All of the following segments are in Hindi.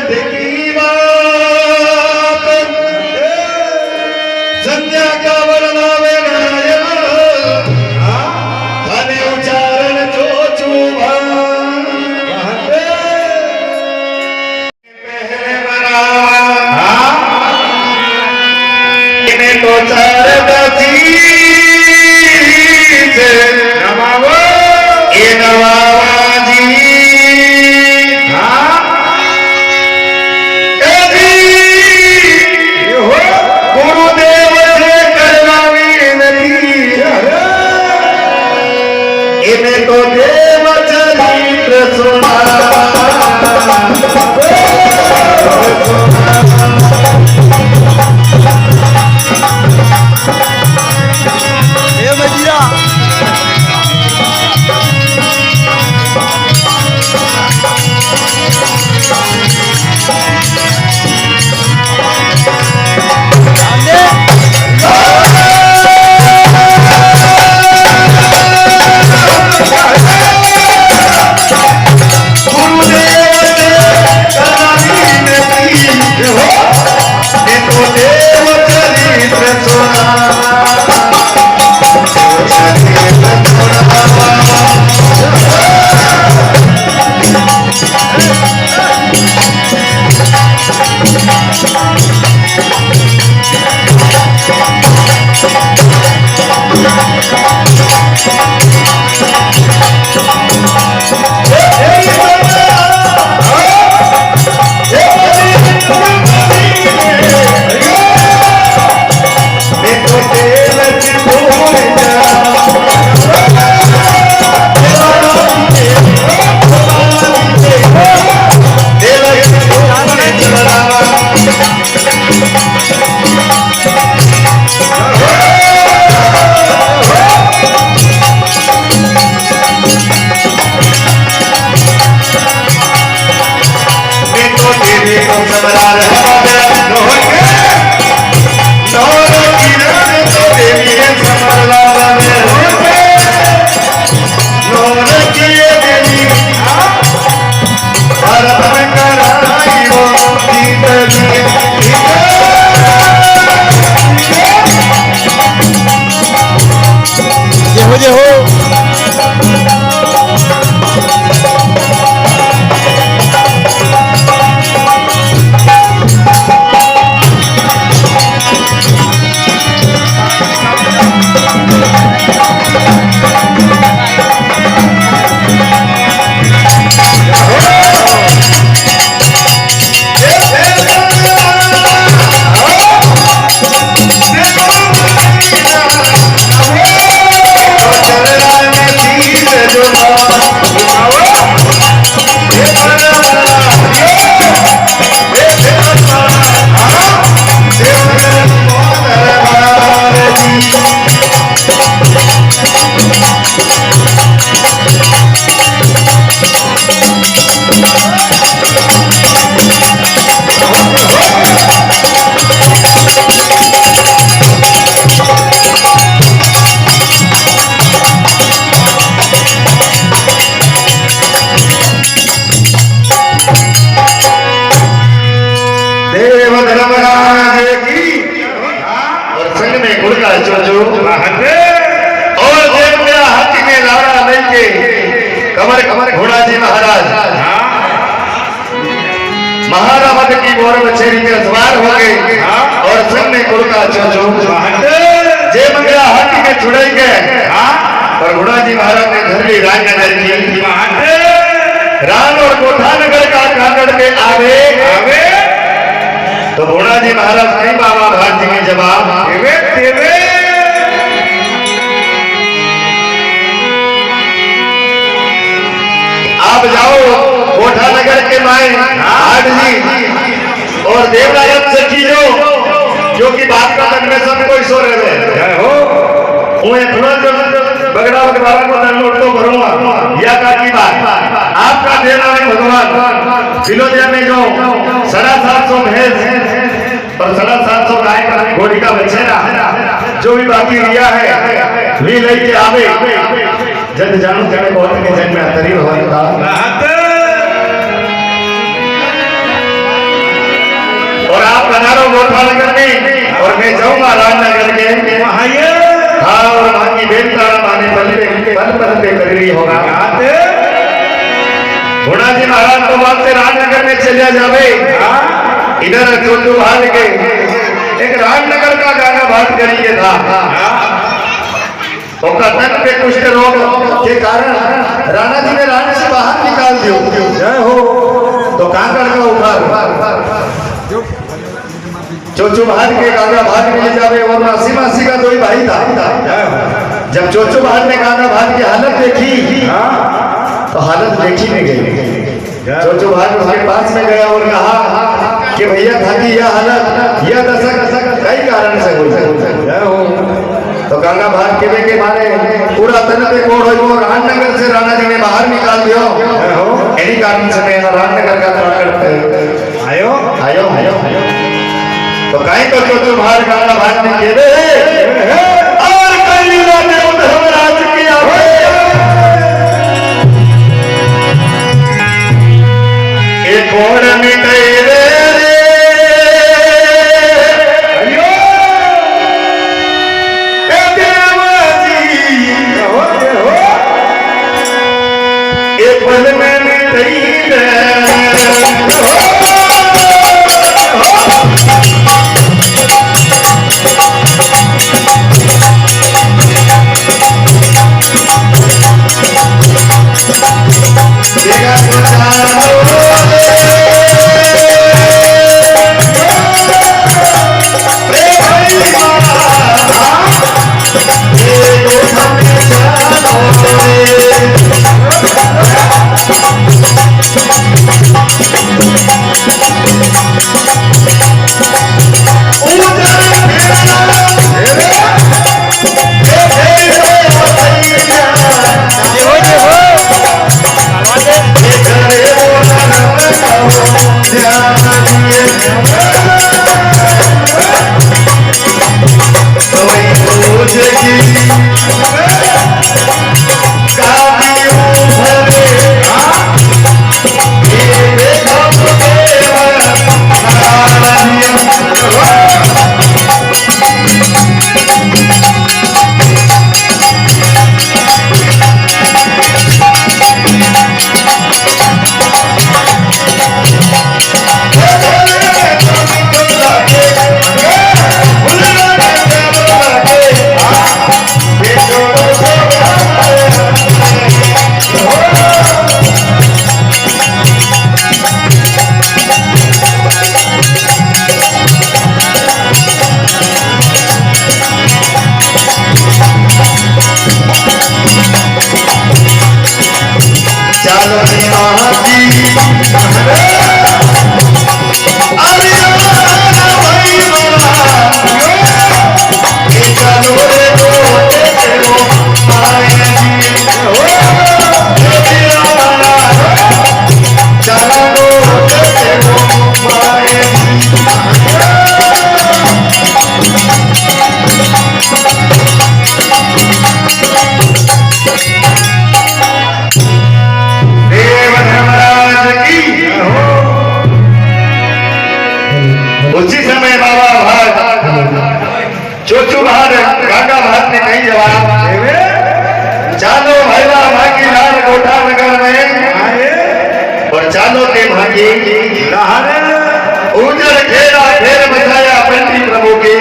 की बात संध्या का वर्णावे थाने उच्चारण जो चूभा तो चार दसी नवावा ये नवावा जी गुरुदेव से करवावी नहीं इन्हें तो देव चरित्र सुना महारावत की मोर बछेरी में सवार हो गए और संग में कुड़का चोचो जे मंगला हाथी में छुड़ाई गए और घोड़ा जी महाराज ने घर ली राजनगर की रान और कोठा नगर का कांगड़ में आवे तो घोड़ा जी महाराज कहीं बाबा भारती में जवाब आप जाओ कोठा नगर के माए हाट जी और देवरायत सखी जो कि बात का तक में सब कोई सो रहे हो उन्हें तुरंत बगड़ा बाबा को दंड तो भरूंगा या की बात आपका देना है भगवान फिलोदिया में जो 750 भैंस और 750 गाय का घोड़ी का बछेरा जो भी बाकी रिया है वे लेके आवे जब जानू जाने बहुत के जन्म में तरी होता गुणाजी महाराज तो बात से रामनगर में चलिया जावे। इधर चोचू भाग के एक रामनगर का गाना बात करिए था। तो तन पे कुष्ठ रोग के कारण राणा जी ने रानी से बाहर निकाल दियो। जय हो। तो कांकड़ का उखाड़ चोचू भाग के गाना भाग में ले जावे और मासी मासी का दो ही भाई था। जब चोचू भाग ने गाना भाग की हालत देखी तो हालत देखी नहीं गई। चोचू भाग उसके पास में गया और कहा कि भैया था कि यह हालत यह दशा कई कारण से हो। तो गंगा भाग के मारे पूरा तन पे कोड़ हो रामनगर से राणा जी ने बाहर निकाल दियो। यही कारण से मैं रामनगर का आयो आयो आयो तो कहीं तो चोचू भाग गंगा भाग ने खेले और कई धर्मराज की एक और मिटे रे एक पल में मिटे उसी समय बाबा भाग चोचू भाग गंगा भाग ने नहीं जवाब चालो भैया भागी लाल कोठा नगर में और चालो के भागी उजर खेला खेल बचाया पंडित प्रभु के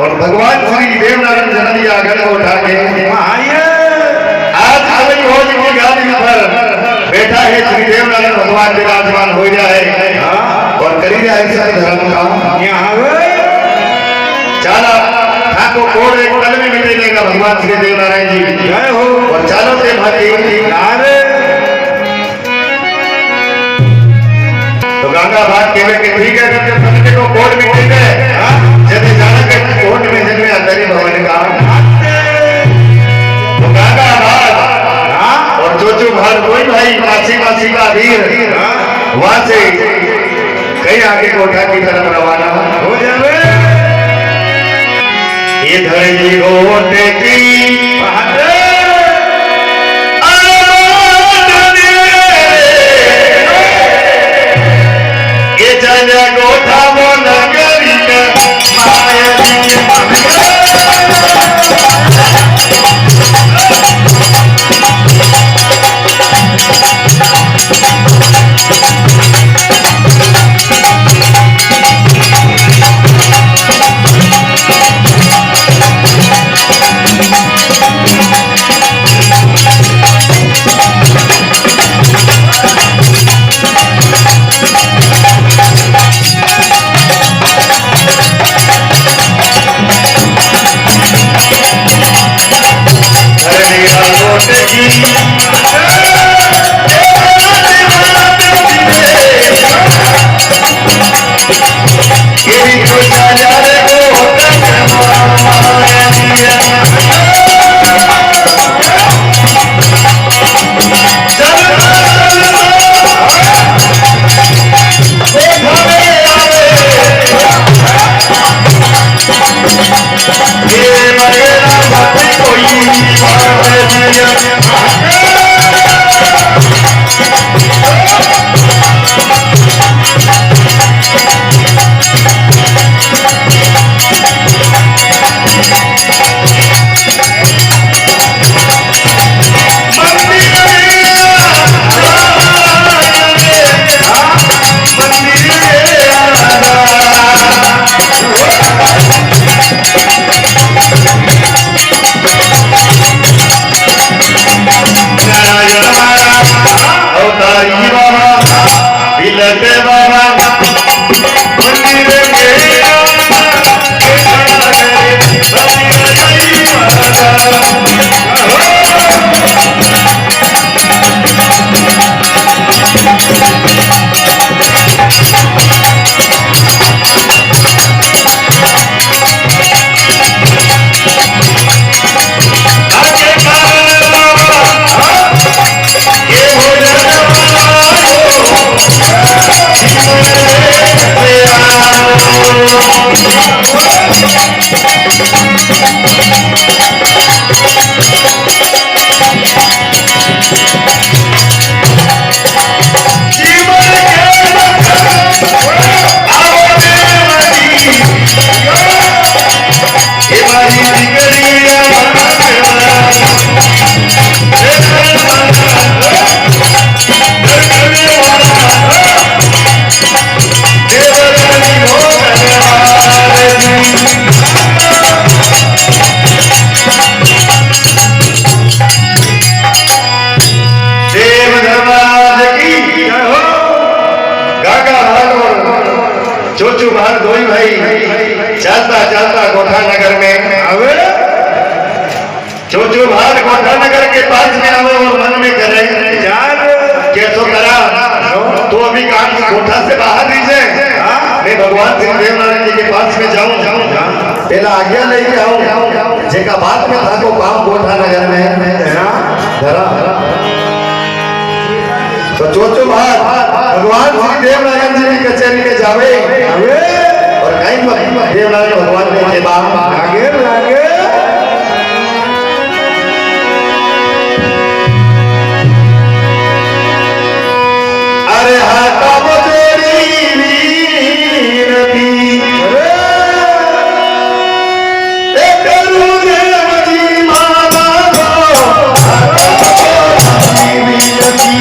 और भगवान श्री देवनारायण जनदिया गढ़ को उठा के आज हमें भोज की गाड़ी पर बैठा है श्री देवनारायण भगवान विराजमान हो जाए और करी जाए धर्म का चाला ठाकुर कोड़ एक पल में मिटे देगा भगवान श्री देवनारायण जी जय हो और चालो के भागी तो गंगा भाग के ठीक है सबके को कोड़ मिटे गए जब जाना के कोर्ट में जन्मे अंदर भवन का तो गंगा भाग और चोचू भाग कोई भाई मासी मासी का वीर वहां से कहीं आगे कोठा की तरफ रवाना हो जावे। इधर ही गोटे की ये चला गोठा वो नगरी माया कोठा से बाहर लीजिए, मैं भगवान श्री देवनारायण जी के पास में जाऊं, पहला आज्ञा लेके आऊं, जेका बात में था को काम कोठा नगर में धरा। तो चोचो बात भगवान श्री देवनारायण जी की कचहरी के जावे और कहीं देवनारायण भगवान ने के बाप लागे अरे हाथा बजोरी वीरती ए करू देव जी माला को हाथा बजोरी वीरती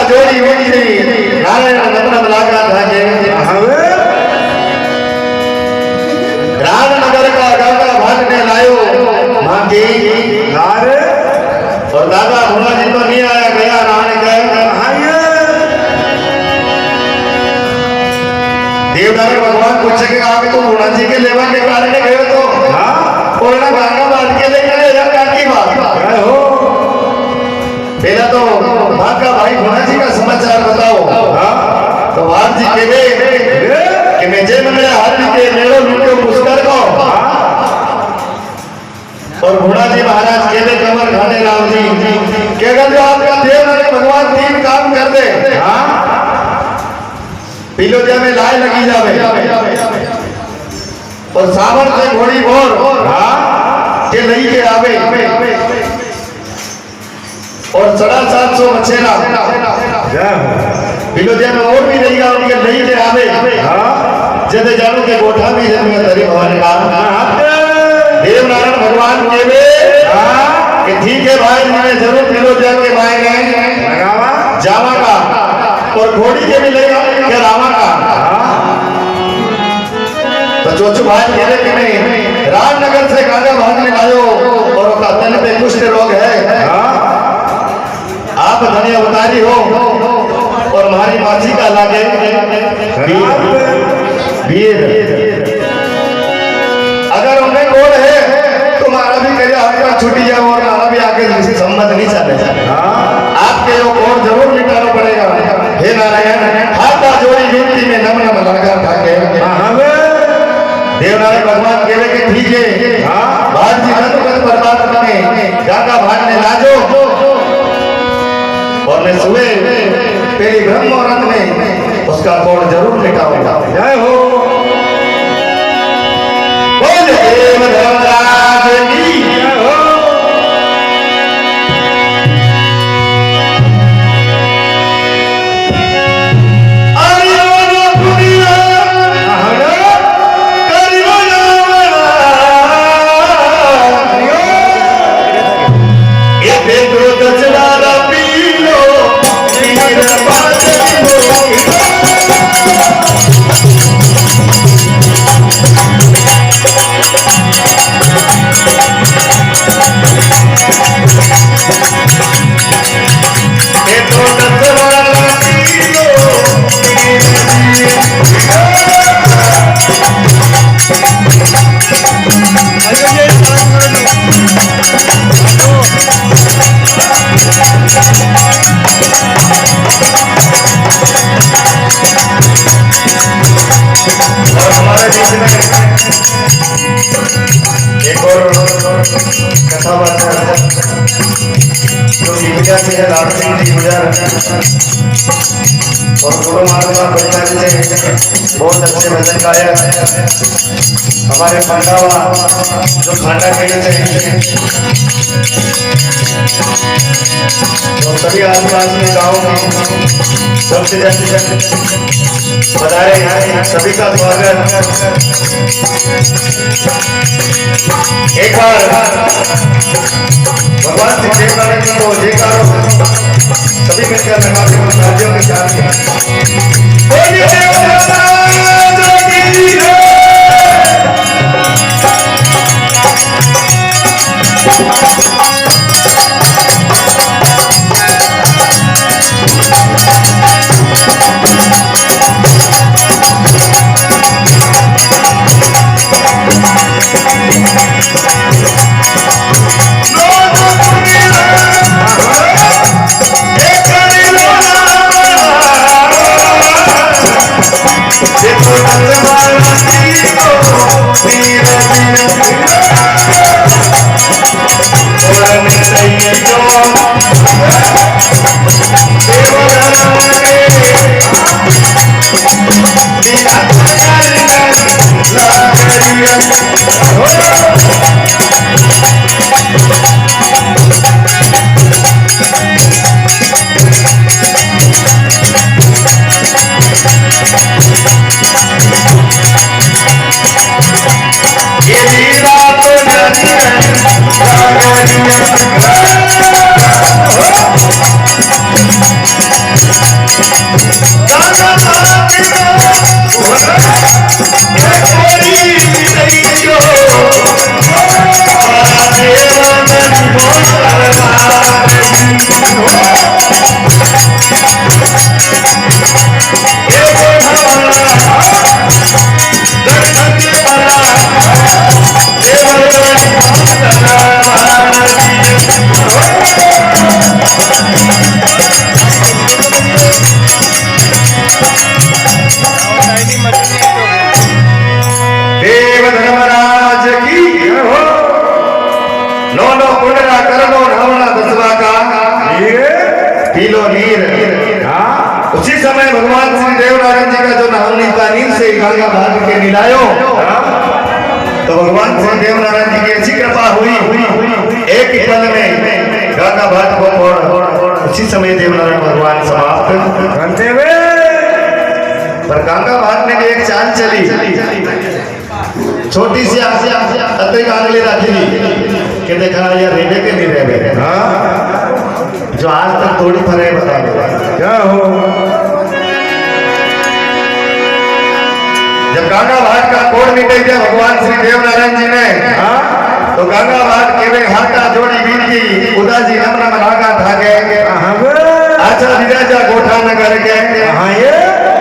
जोड़ी होनी नहीं नारायण मतलब लागा था के रामनगर का गंगा भाग ने लायो मांगी लार और दादा भोला जी तो नहीं आया गया राण के देवदार भगवान पूछे के आप तो भोला जी के लेवा के कारण गए तो और ना गंगा बात के लेकर या काकी बात हो पहला तो भाग का भाई भोला जी का समाचार बताओ। तो भाग जी के कि मैं जे मंगला हाथी के मेलो लूटो पुष्कर को और भोला जी महाराज के लिए कमर खाने राम जी के अगर जो आपका देव ने भगवान तीन काम कर दे पिलोदिया में लाए लगी जावे और सावर से घोड़ी भोर के नहीं के आवे और 750 मछेरा विनोदिया में और भी नहीं गाँव के नहीं के आवे जैसे जानू के गोठा भी जन्म धरी भवन का देवनारायण भगवान के वे कि ठीक है भाई मैं जरूर विनोदिया के मायने जावा का और घोड़ी के भी लेगा क्या रामा का तो चोचू भाई कह रहे कि नहीं रामनगर से गाजा भागने लायो और तन पे कुष्ठ रोग है आप धन्य अवतारी हो और हमारी माची का लागे वीर अगर उन्हें गोल है तो हमारा भी करिए आपका छुट्टी जाओ और हमारा भी आगे जिनसे संबंध नहीं चले आपके वो कोड जरूर मिटाना पड़ेगा। हे नारायण हाथा जोड़ी विनती में नम नम लगा था के देवनारायण भगवान कहे कि ठीक है बात जी रत कर बर्बाद करने गागा भागने लाजो और मैं सुबह तेरी ब्रह्म मुहूर्त में उस उसका कोड जरूर मिटाऊंगा। जय हो। बोले देव धर्मराज की जय हो। एक और कथावाचक जो दीपिका से है लाल सिंह जी गुजर और गुरु महात्मा बलिदानी से बहुत अच्छे भजन गायक हमारे पंडावा जो खांडा खेले थे और सभी आसपास में गाँव में सबसे बधाई सभी का स्वागत। एक बार भगवान श्री देव नारायण जी को जयकारो सभी मिलकर राज्यों के साथ उसी समय भगवान श्री देव नारायण जी का जो नाम का नींद से गंगा भाग के मिलायो तो भगवान श्री देव नारायण जी की ऐसी कृपा हुई एक ही पल में गंगा भाग को उसी समय देव नारायण भगवान समाप्त करते हुए पर गंगा भाग में एक चाल चली छोटी सी अतिक आंगली रखी कि देखा यार रेबे के नहीं रेबे जो आज तक थोड़ी फरे बता दो क्या हो। जब गंगा घाट का कोड मिटे गया भगवान श्री देव नारायण जी ने तो गंगा घाट के वे हाथा जोड़ी बीत की उदासी नम्र मनागा था गए अच्छा विराजा गोठा नगर के ये